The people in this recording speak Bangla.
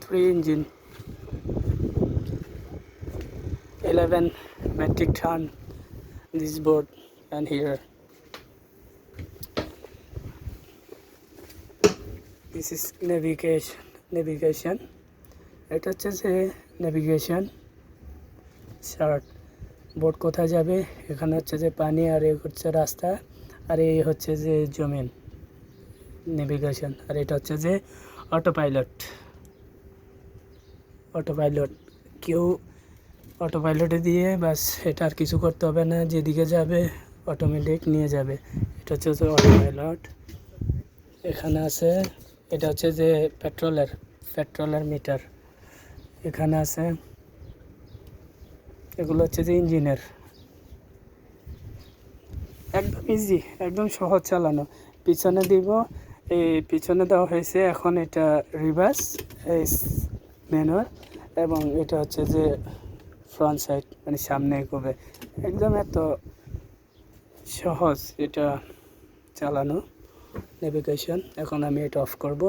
Three engine, 11 metric ton. This boat and here. This is navigation. এটা হচ্ছে যে নেভিগেশন চার্ট। বোট কোথায় যাবে, এখানে হচ্ছে যে পানি, আর এই হচ্ছে রাস্তা, আর এই হচ্ছে যে জমিন, নেভিগেশন। আর এটা হচ্ছে যে অটো পাইলট। কেউ অটো পাইলটে দিয়ে বাস, এটা আর কিছু করতে হবে না, যেদিকে যাবে অটোমেটিক নিয়ে যাবে। এটা হচ্ছে যে অটো পাইলট। এখানে আছে, এটা হচ্ছে যে পেট্রোলের মিটার এখানে আছে। এগুলো হচ্ছে যে ইঞ্জিনের। একদম ইজি, একদম সহজ চালানো। পিছনে দিব, এই পিছনে দেওয়া হয়েছে, এখন এটা রিভার্স ম্যানুয়াল, এবং এটা হচ্ছে যে ফ্রন্ট সাইড, মানে সামনে এগোবে। একদম এত সহজ এটা চালানো, নেভিগেশন। এখন আমি এটা অফ করব।